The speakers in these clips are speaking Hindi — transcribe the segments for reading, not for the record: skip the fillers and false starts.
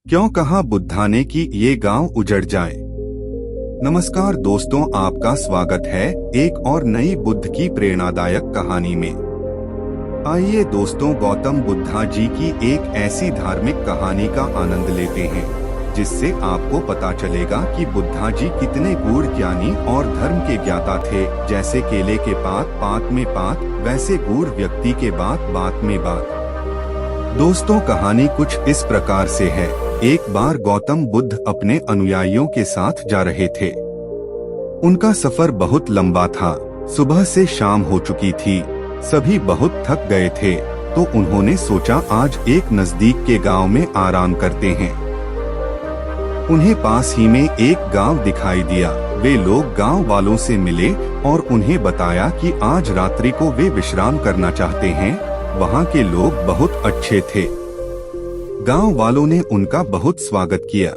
क्यों कहा बुद्धा ने कि ये गांव उजड़ जाए। नमस्कार दोस्तों, आपका स्वागत है एक और नई बुद्ध की प्रेरणादायक कहानी में। आइए दोस्तों, गौतम बुद्धा जी की एक ऐसी धार्मिक कहानी का आनंद लेते हैं जिससे आपको पता चलेगा कि बुद्धा जी कितने गूढ़ ज्ञानी और धर्म के ज्ञाता थे। जैसे केले के पात पात में पात, वैसे गूढ़ व्यक्ति के बात बात में बात। दोस्तों, कहानी कुछ इस प्रकार से है। एक बार गौतम बुद्ध अपने अनुयायियों के साथ जा रहे थे। उनका सफर बहुत लंबा था। सुबह से शाम हो चुकी थी। सभी बहुत थक गए थे, तो उन्होंने सोचा आज एक नजदीक के गांव में आराम करते हैं। उन्हें पास ही में एक गांव दिखाई दिया। वे लोग गांव वालों से मिले और उन्हें बताया कि आज रात्रि को वे विश्राम करना चाहते हैं। वहां के लोग बहुत अच्छे थे। गांव वालों ने उनका बहुत स्वागत किया।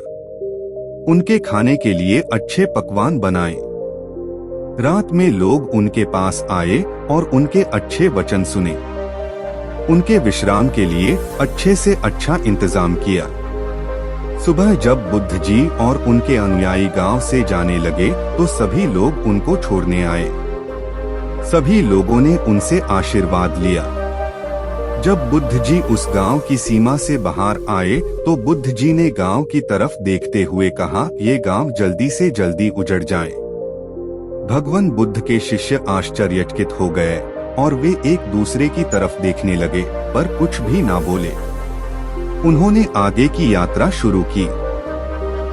उनके खाने के लिए अच्छे पकवान बनाए। रात में लोग उनके पास आए और उनके अच्छे वचन सुने। उनके विश्राम के लिए अच्छे से अच्छा इंतजाम किया। सुबह जब बुद्ध जी और उनके अनुयायी गांव से जाने लगे तो सभी लोग उनको छोड़ने आए। सभी लोगों ने उनसे आशीर्वाद लिया। जब बुद्ध जी उस गांव की सीमा से बाहर आए तो बुद्ध जी ने गांव की तरफ देखते हुए कहा, ये गांव जल्दी से जल्दी उजड़ जाए। भगवान बुद्ध के शिष्य आश्चर्यचकित हो गए और वे एक दूसरे की तरफ देखने लगे, पर कुछ भी ना बोले। उन्होंने आगे की यात्रा शुरू की।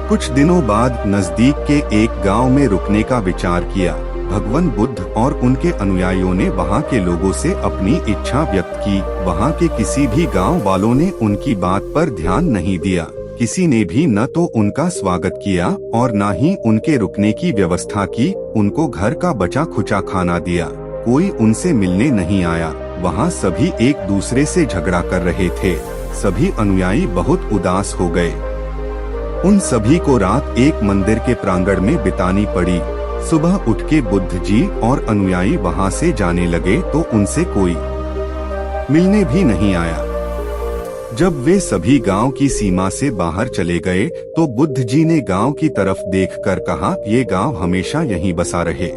कुछ दिनों बाद नजदीक के एक गांव में रुकने का विचार किया। भगवान बुद्ध और उनके अनुयायियों ने वहां के लोगों से अपनी इच्छा व्यक्त की। वहां के किसी भी गांव वालों ने उनकी बात पर ध्यान नहीं दिया। किसी ने भी न तो उनका स्वागत किया और न ही उनके रुकने की व्यवस्था की। उनको घर का बचा खुचा खाना दिया। कोई उनसे मिलने नहीं आया। वहां सभी एक दूसरे से झगड़ा कर रहे थे। सभी अनुयायी बहुत उदास हो गए। उन सभी को रात एक मंदिर के प्रांगण में बितानी पड़ी। सुबह उठ के बुद्ध जी और अनुयायी वहां से जाने लगे तो उनसे कोई मिलने भी नहीं आया। जब वे सभी गांव की सीमा से बाहर चले गए तो बुद्ध जी ने गांव की तरफ देखकर कहा, ये गांव हमेशा यहीं बसा रहे।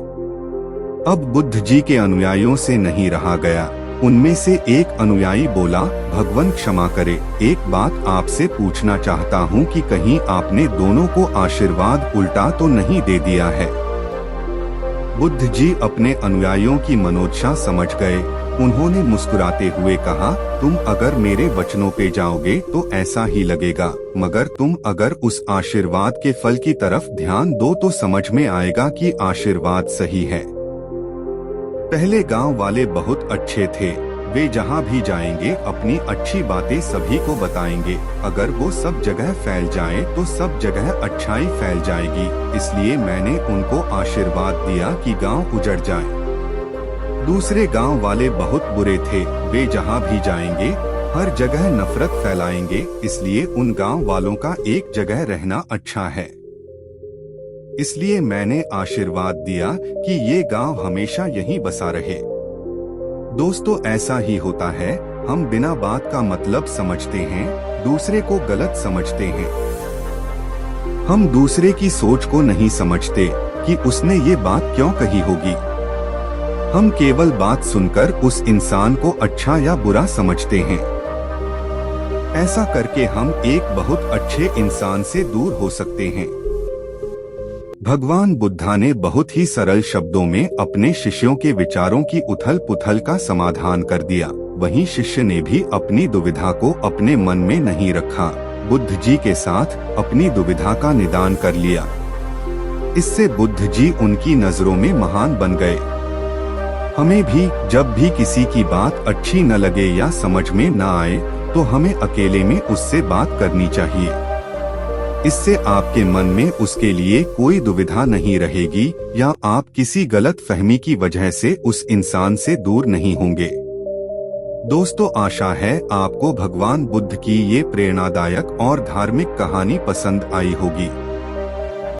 अब बुद्ध जी के अनुयायियों से नहीं रहा गया। उनमें से एक अनुयायी बोला, भगवान क्षमा करे, एक बात आपसे पूछना चाहता हूँ कि कहीं आपने दोनों को आशीर्वाद उल्टा तो नहीं दे दिया है। बुद्ध जी अपने अनुयायियों की मनोदशा समझ गए। उन्होंने मुस्कुराते हुए कहा, तुम अगर मेरे वचनों पे जाओगे तो ऐसा ही लगेगा, मगर तुम अगर उस आशीर्वाद के फल की तरफ ध्यान दो तो समझ में आएगा कि आशीर्वाद सही है। पहले गांव वाले बहुत अच्छे थे। वे जहां भी जाएंगे अपनी अच्छी बातें सभी को बताएंगे। अगर वो सब जगह फैल जाएं तो सब जगह अच्छाई फैल जाएगी। इसलिए मैंने उनको आशीर्वाद दिया कि गांव उजड़ जाए। दूसरे गांव वाले बहुत बुरे थे। वे जहां भी जाएंगे हर जगह नफरत फैलाएंगे। इसलिए उन गांव वालों का एक जगह रहना अच्छा है। इसलिए मैंने आशीर्वाद दिया कि ये गांव हमेशा यहीं बसा रहे। दोस्तों, ऐसा ही होता है। हम बिना बात का मतलब समझते हैं, दूसरे को गलत समझते हैं। हम दूसरे की सोच को नहीं समझते कि उसने ये बात क्यों कही होगी। हम केवल बात सुनकर उस इंसान को अच्छा या बुरा समझते हैं। ऐसा करके हम एक बहुत अच्छे इंसान से दूर हो सकते हैं। भगवान बुद्धा ने बहुत ही सरल शब्दों में अपने शिष्यों के विचारों की उथल पुथल का समाधान कर दिया। वहीं शिष्य ने भी अपनी दुविधा को अपने मन में नहीं रखा। बुद्ध जी के साथ अपनी दुविधा का निदान कर लिया। इससे बुद्ध जी उनकी नजरों में महान बन गए। हमें भी जब भी किसी की बात अच्छी न लगे या समझ में न आए तो हमें अकेले में उससे बात करनी चाहिए। इससे आपके मन में उसके लिए कोई दुविधा नहीं रहेगी या आप किसी गलत फहमी की वजह से उस इंसान से दूर नहीं होंगे। दोस्तों, आशा है आपको भगवान बुद्ध की ये प्रेरणादायक और धार्मिक कहानी पसंद आई होगी।